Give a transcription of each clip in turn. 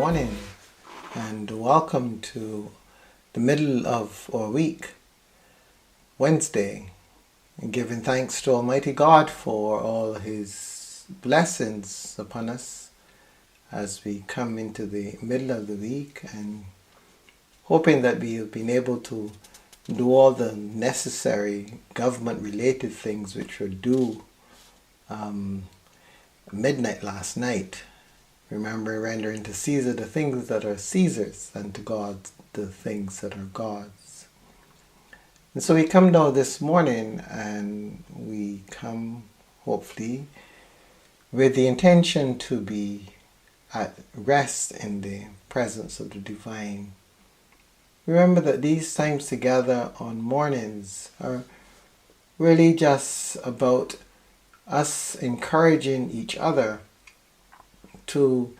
morning and welcome to the middle of our week, Wednesday, and giving thanks to Almighty God for all His blessings upon us as we come into the middle of the week, and hoping that we have been able to do all the necessary government-related things which were due midnight last night. Remember, rendering to Caesar the things that are Caesar's, and to God the things that are God's. And so we come now this morning, and we come hopefully with the intention to be at rest in the presence of the divine. Remember that these times together on mornings are really just about us encouraging each other to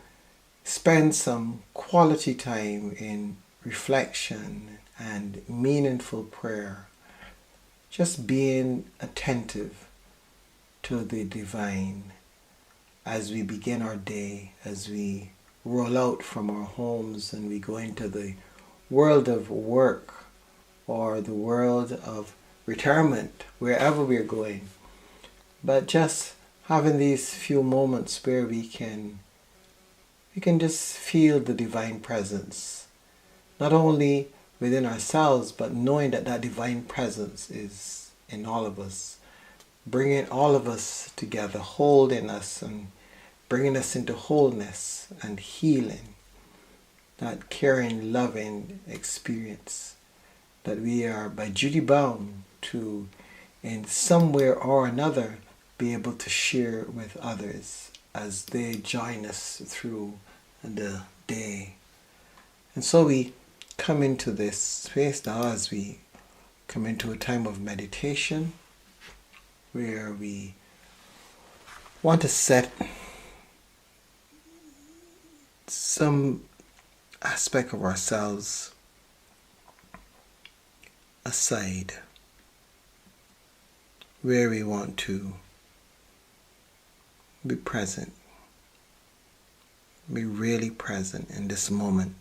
spend some quality time in reflection and meaningful prayer, just being attentive to the divine as we begin our day, as we roll out from our homes and we go into the world of work or the world of retirement, wherever we're going. But just having these few moments where we can just feel the divine presence, not only within ourselves, but knowing that that divine presence is in all of us, bringing all of us together, holding us and bringing us into wholeness and healing, that caring, loving experience that we are by duty bound to, in some way or another, be able to share with others as they join us through the day. And so we come into this space now as we come into a time of meditation where we want to set some aspect of ourselves aside, where we want to be present, be really present in this moment.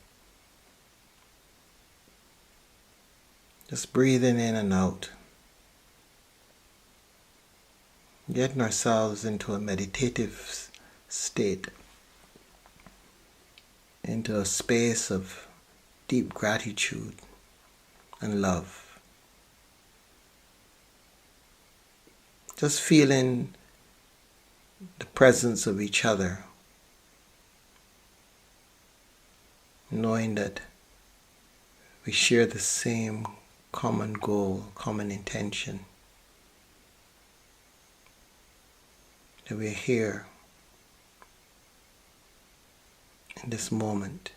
Just breathing in and out, getting ourselves into a meditative state, into a space of deep gratitude and love. Just feeling the presence of each other, knowing that we share the same common goal, common intention, that we're here in this moment.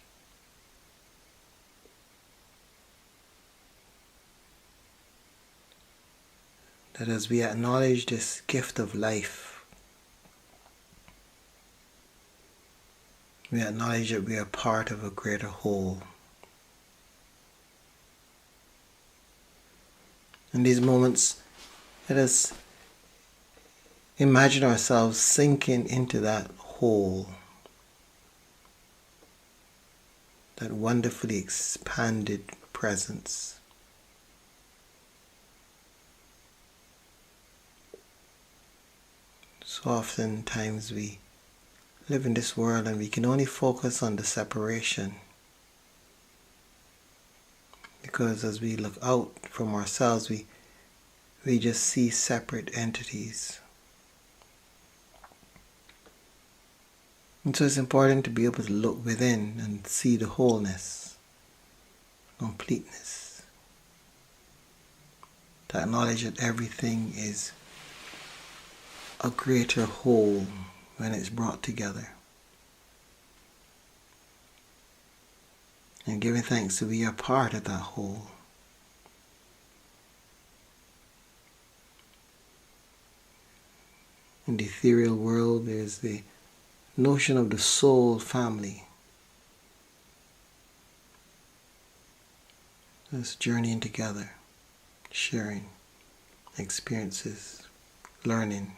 That as we acknowledge this gift of life, we acknowledge that we are part of a greater whole. In these moments, let us imagine ourselves sinking into that whole, that wonderfully expanded presence. So oftentimes we live in this world and we can only focus on the separation, because as we look out from ourselves, we just see separate entities. And so it's important to be able to look within and see the wholeness, completeness, to acknowledge that everything is a greater whole when it's brought together. And giving thanks that we are part of that whole. In the ethereal world, there's the notion of the soul family. This journeying together, sharing experiences, learning,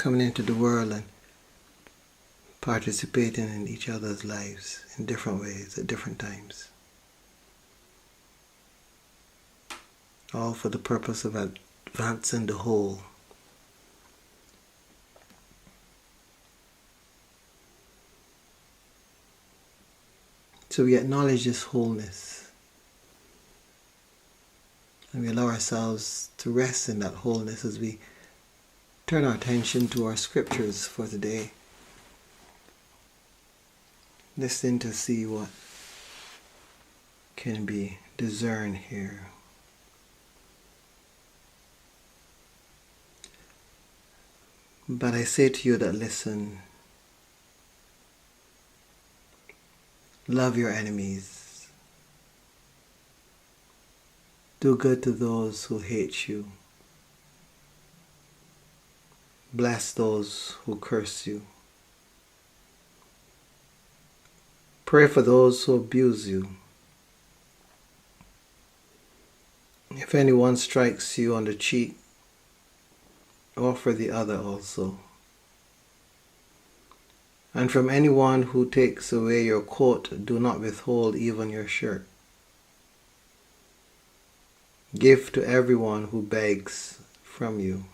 coming into the world and participating in each other's lives in different ways at different times. All for the purpose of advancing the whole. So we acknowledge this wholeness, and we allow ourselves to rest in that wholeness as we turn our attention to our scriptures for today. Listening to see what can be discerned here. But I say to you that listen, love your enemies. Do good to those who hate you. Bless those who curse you. Pray for those who abuse you. If anyone strikes you on the cheek, offer the other also. And from anyone who takes away your coat, do not withhold even your shirt. Give to everyone who begs from you.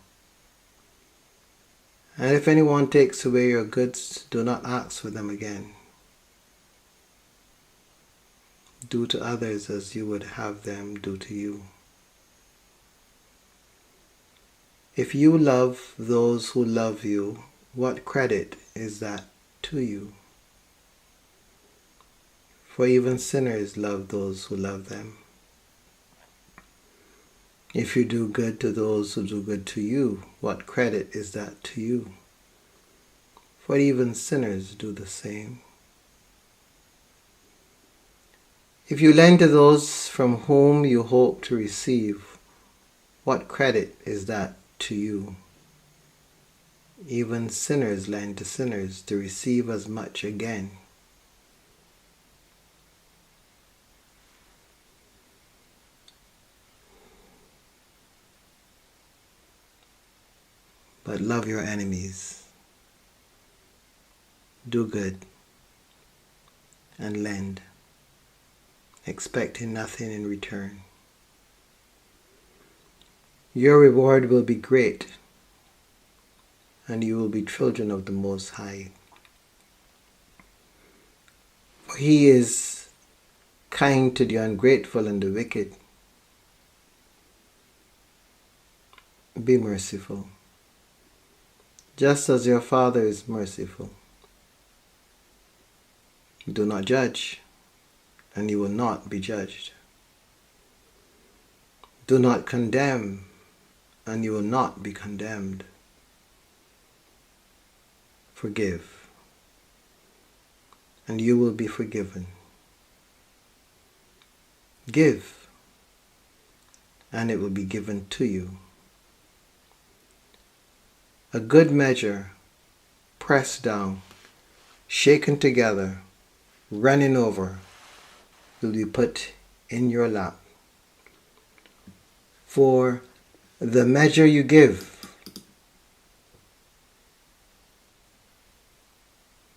And if anyone takes away your goods, do not ask for them again. Do to others as you would have them do to you. If you love those who love you, what credit is that to you? For even sinners love those who love them. If you do good to those who do good to you, what credit is that to you? For even sinners do the same. If you lend to those from whom you hope to receive, what credit is that to you? Even sinners lend to sinners to receive as much again. But love your enemies. Do good and lend, expecting nothing in return. Your reward will be great, and you will be children of the Most High. For He is kind to the ungrateful and the wicked. Be merciful, just as your Father is merciful. Do not judge, and you will not be judged. Do not condemn, and you will not be condemned. Forgive, and you will be forgiven. Give, and it will be given to you. A good measure, pressed down, shaken together, running over, will be put in your lap. For the measure you give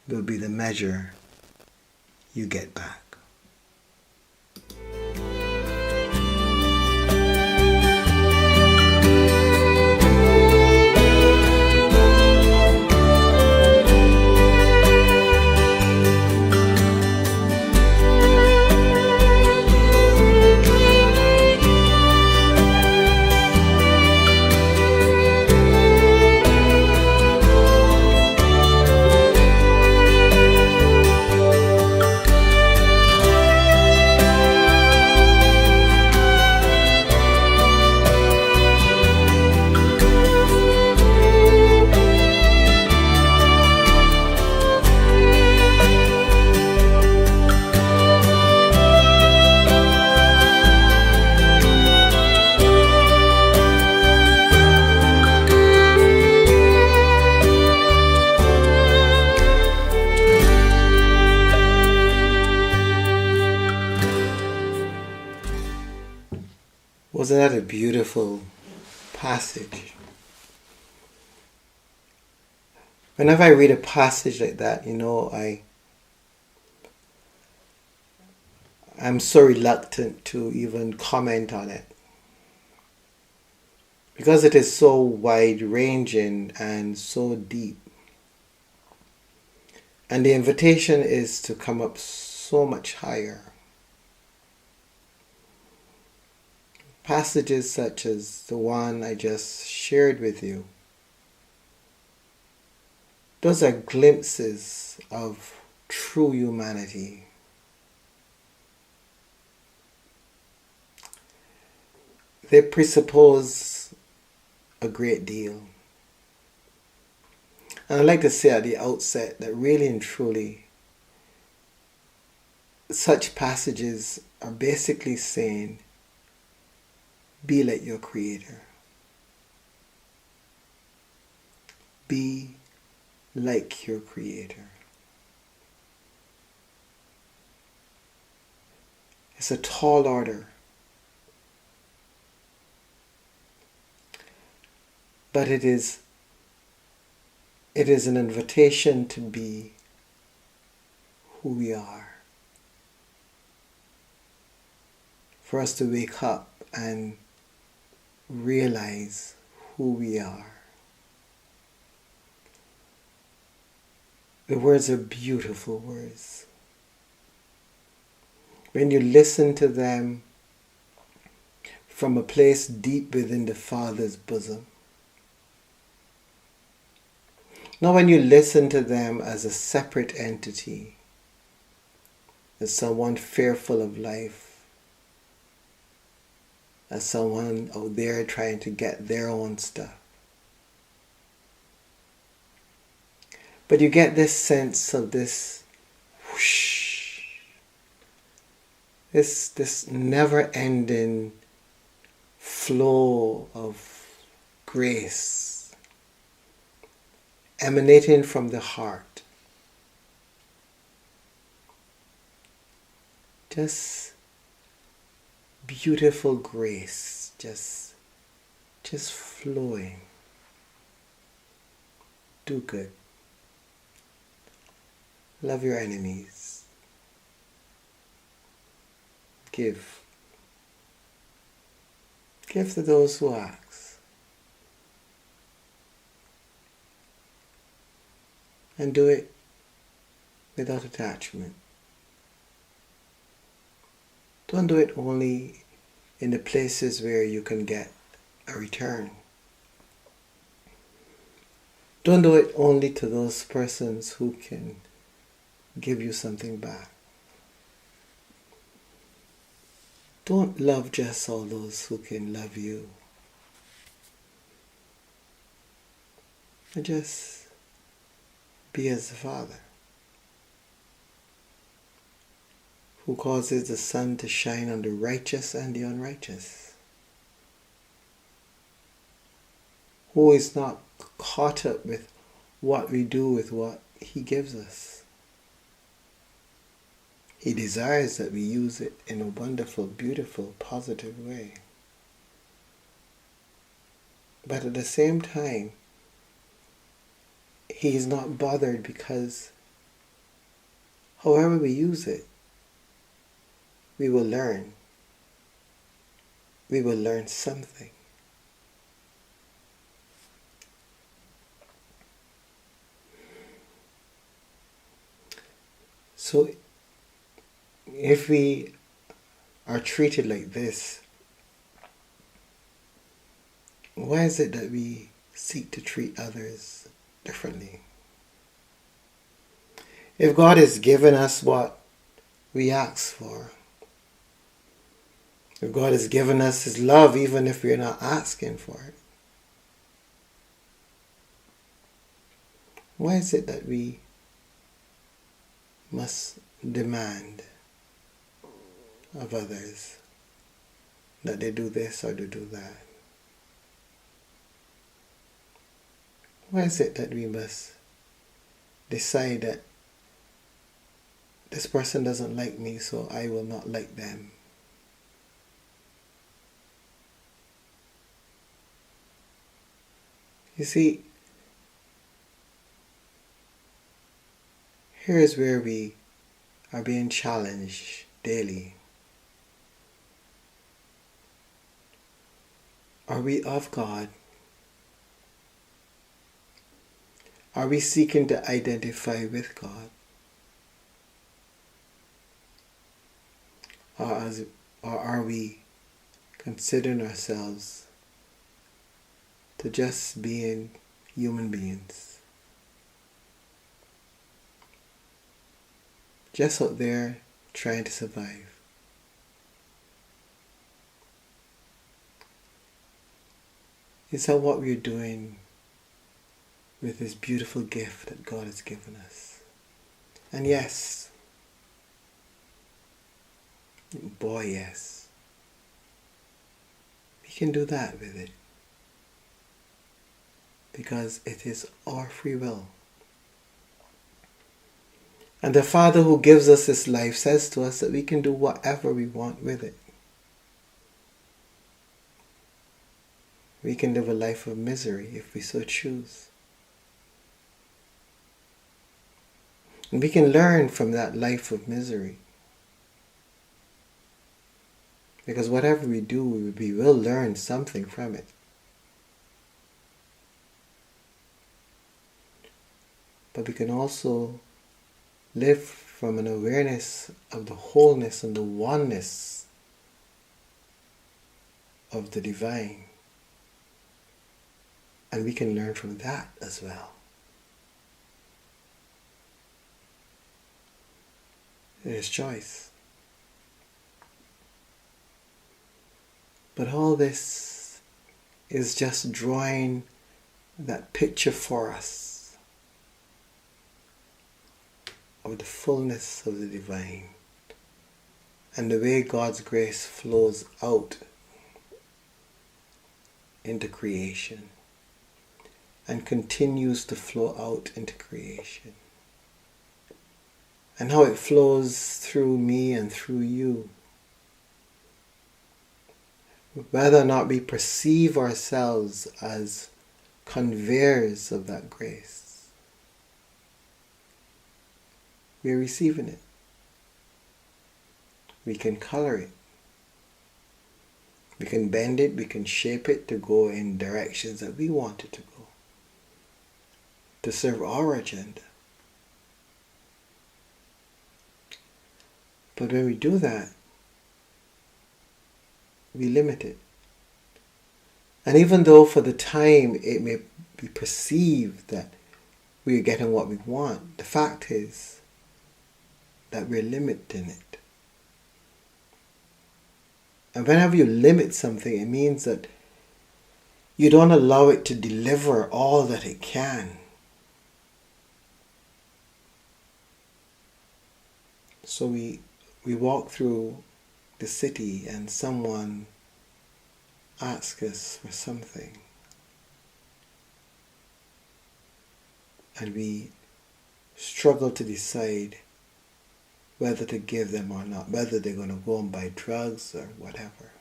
will be the measure you get back. Wasn't that a beautiful passage? Whenever I read a passage like that, I'm so reluctant to even comment on it because it is so wide ranging and so deep. And the invitation is to come up so much higher. Passages such as the one I just shared with you, those are glimpses of true humanity. They presuppose a great deal. And I'd like to say at the outset that really and truly, such passages are basically saying, be like your Creator. Be like your Creator. It's a tall order. But it is an invitation to be who we are. For us to wake up and realize who we are. The words are beautiful words. When you listen to them from a place deep within the Father's bosom. Not when you listen to them as a separate entity, as someone fearful of life, as someone out there trying to get their own stuff. But you get this sense of this whoosh, this never-ending flow of grace emanating from the heart. Just beautiful grace, just flowing. Do good. Love your enemies. Give. Give to those who ask. And do it without attachment. Don't do it only in the places where you can get a return. Don't do it only to those persons who can give you something back. Don't love just all those who can love you. And just be as the Father, who causes the sun to shine on the righteous and the unrighteous, who is not caught up with what we do with what He gives us. He desires that we use it in a wonderful, beautiful, positive way. But at the same time, He is not bothered because however we use it, we will learn. We will learn something. So, if we are treated like this, why is it that we seek to treat others differently? If God has given us what we ask for, if God has given us His love even if we're not asking for it, why is it that we must demand of others that they do this or they do that? Why is it that we must decide that this person doesn't like me, so I will not like them? You see, here is where we are being challenged daily. Are we of God? Are we seeking to identify with God? Or are we considering ourselves to just being human beings? Just out there trying to survive. Is that what we're doing with this beautiful gift that God has given us? And yes, boy, yes, we can do that with it. Because it is our free will. And the Father who gives us this life says to us that we can do whatever we want with it. We can live a life of misery if we so choose. And we can learn from that life of misery. Because whatever we do, we will learn something from it. But we can also live from an awareness of the wholeness and the oneness of the divine. And we can learn from that as well. There's choice. But all this is just drawing that picture for us of the fullness of the divine and the way God's grace flows out into creation and continues to flow out into creation, and how it flows through me and through you. Whether or not we perceive ourselves as conveyors of that grace, we're receiving it. We can color it. We can bend it, we can shape it to go in directions that we want it to go, to serve our agenda. But when we do that, we limit it. And even though for the time it may be perceived that we're getting what we want, the fact is that we're limiting it. And whenever you limit something, it means that you don't allow it to deliver all that it can. So we walk through the city and someone asks us for something. And we struggle to decide whether to give them or not, whether they're going to go and buy drugs or whatever.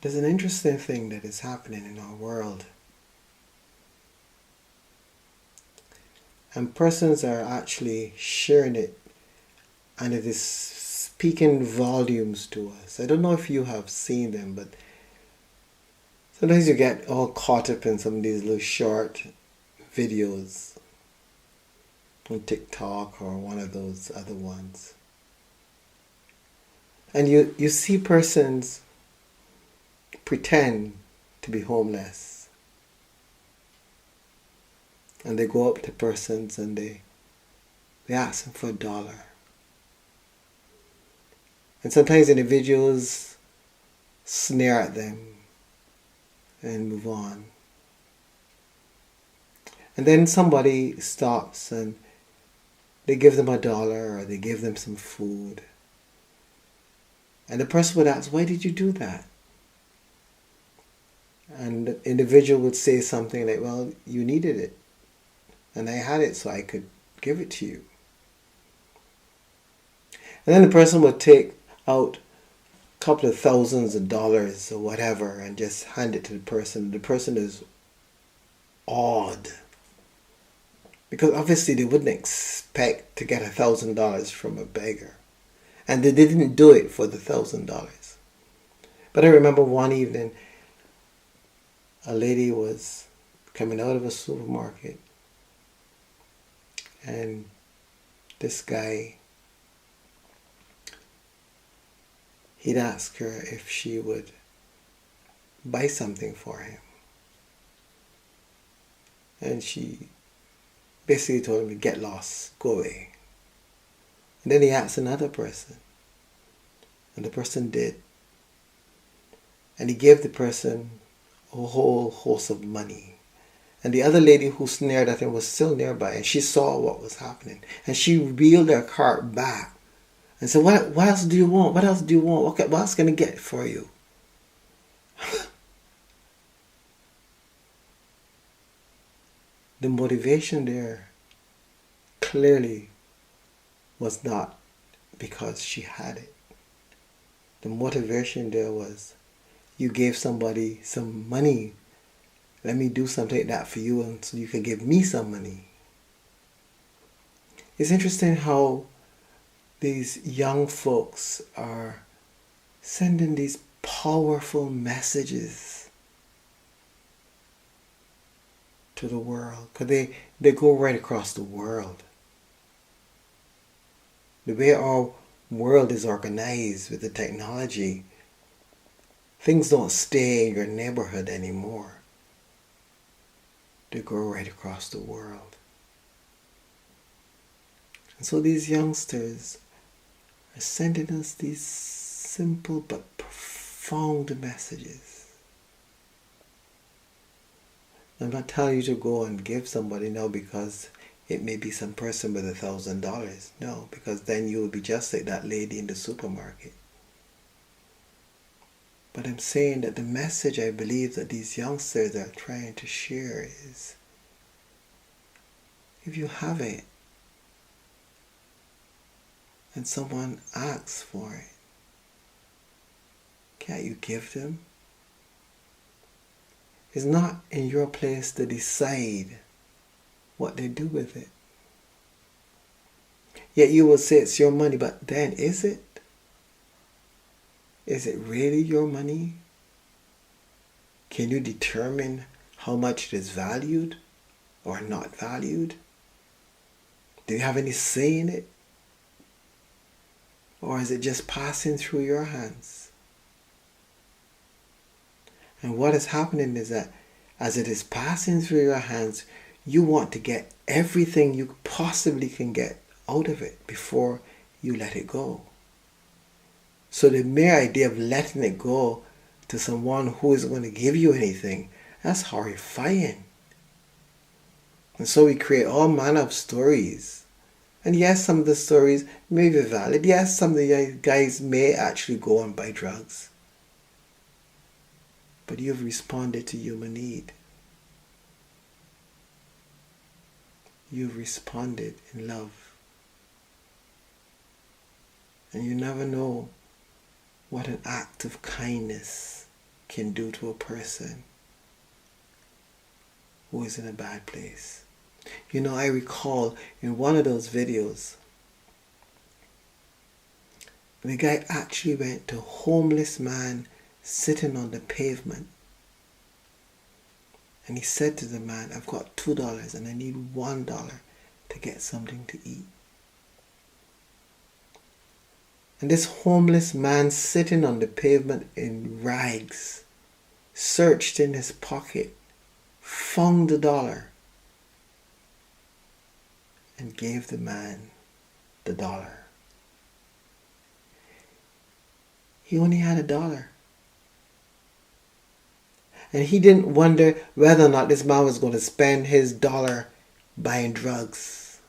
There's an interesting thing that is happening in our world. And persons are actually sharing it, and it is speaking volumes to us. I don't know if you have seen them, but sometimes you get all caught up in some of these little short videos on TikTok or one of those other ones. And you see persons pretend to be homeless. And they go up to persons and they ask them for $1. And sometimes individuals sneer at them and move on. And then somebody stops and they give them $1 or they give them some food. And the person would ask, why did you do that? And the individual would say something like, well, you needed it. And I had it so I could give it to you. And then the person would take out a couple of thousands of dollars or whatever and just hand it to the person. The person is awed Because obviously they wouldn't expect to get $1,000 from a beggar. And they didn't do it for the $1,000. But I remember one evening, a lady was coming out of a supermarket, and this guy, he'd ask her if she would buy something for him. And she basically told him to get lost, go away. And then he asked another person, and the person did. And he gave the person a whole host of money. And the other lady who sneered at him was still nearby, and she saw what was happening. And she wheeled her cart back and said, what else do you want? What else do you want? What else can I get for you? The motivation there clearly was not because she had it. The motivation there was, you gave somebody some money. Let me do something like that for you, and so you can give me some money. It's interesting how these young folks are sending these powerful messages to the world, because they go right across the world. The way our world is organized with the technology, things don't stay in your neighborhood anymore. They go right across the world. And so these youngsters are sending us these simple but profound messages. I'm not telling you to go and give somebody now because it may be some person with $1,000. No, because then you will be just like that lady in the supermarket. But I'm saying that the message I believe that these youngsters are trying to share is, if you have it and someone asks for it, can't you give them? It's not in your place to decide what they do with it. Yet you will say it's your money, but then is it? Is it really your money? Can you determine how much it is valued or not valued? Do you have any say in it? Or is it just passing through your hands? And what is happening is that as it is passing through your hands, you want to get everything you possibly can get out of it before you let it go. So the mere idea of letting it go to someone who isn't going to give you anything, that's horrifying. And so we create all manner of stories. And yes, some of the stories may be valid. Yes, some of the guys may actually go and buy drugs. But you've responded to human need. You've responded in love. And you never know what an act of kindness can do to a person who is in a bad place. You know, I recall in one of those videos, the guy actually went to a homeless man sitting on the pavement. And he said to the man, I've got $2 and I need $1 to get something to eat. And this homeless man sitting on the pavement in rags searched in his pocket, found the dollar, and gave the man the dollar. He only had $1. And he didn't wonder whether or not this man was going to spend his dollar buying drugs.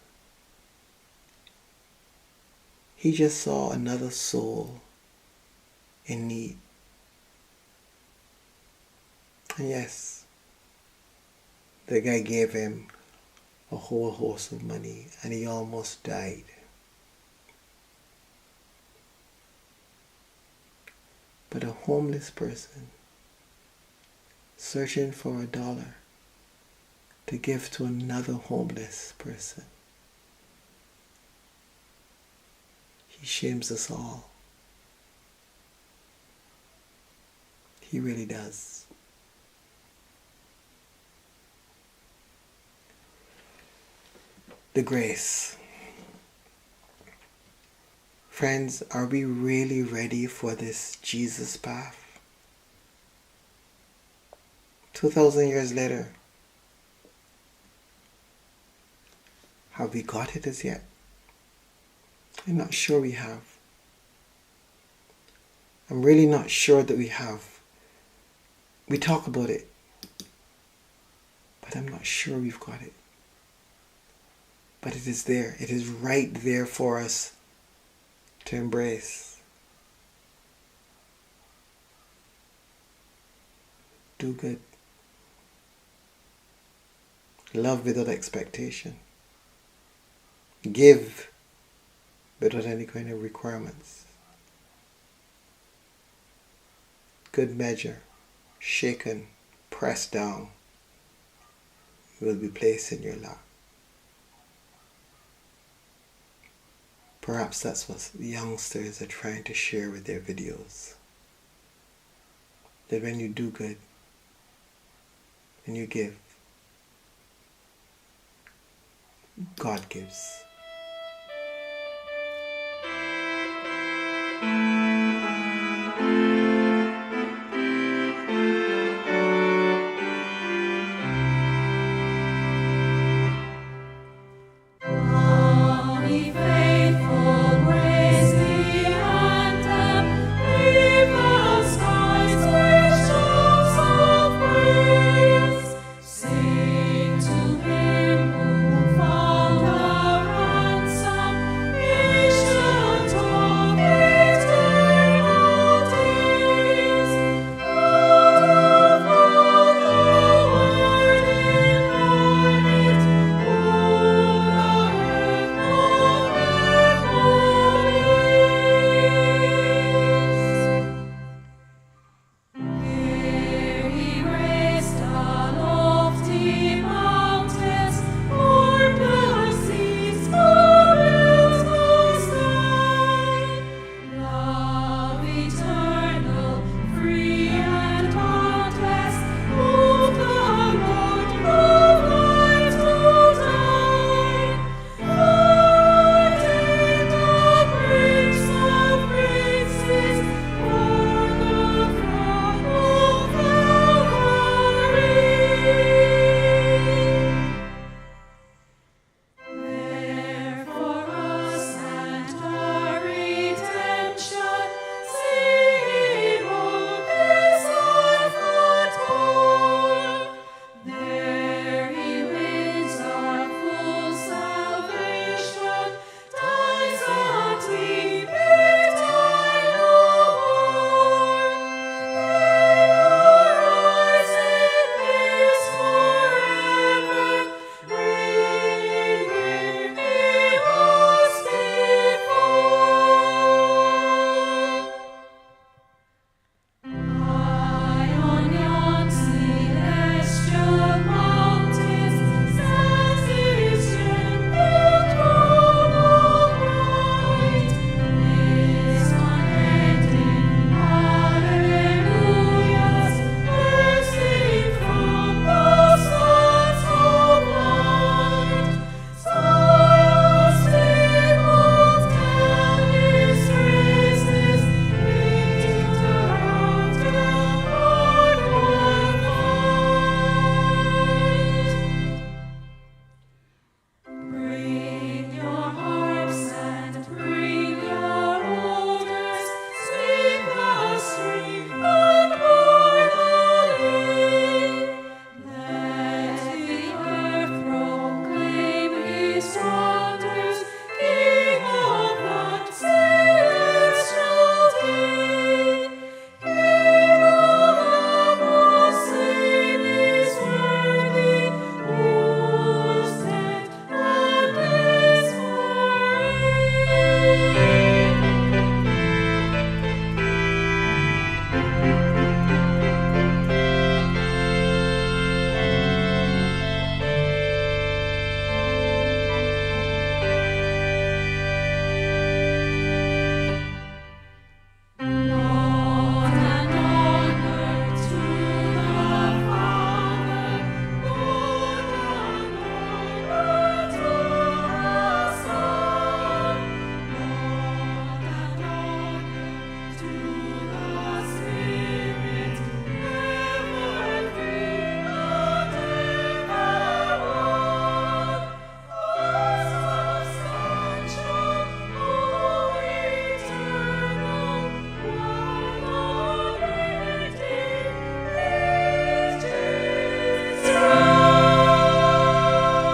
He just saw another soul in need. And yes, the guy gave him a whole host of money and he almost died. But a homeless person searching for $1 to give to another homeless person. He shames us all. He really does. The grace. Friends, are we really ready for this Jesus path? 2,000 years later, have we got it as yet? I'm not sure we have. I'm really not sure that we have. We talk about it, but I'm not sure we've got it. But it is there. It is right there for us to embrace. Do good. Love without expectation. Give without any kind of requirements. Good measure, shaken, pressed down, will be placed in your lap. Perhaps that's what the youngsters are trying to share with their videos. That when you do good and you give, God gives.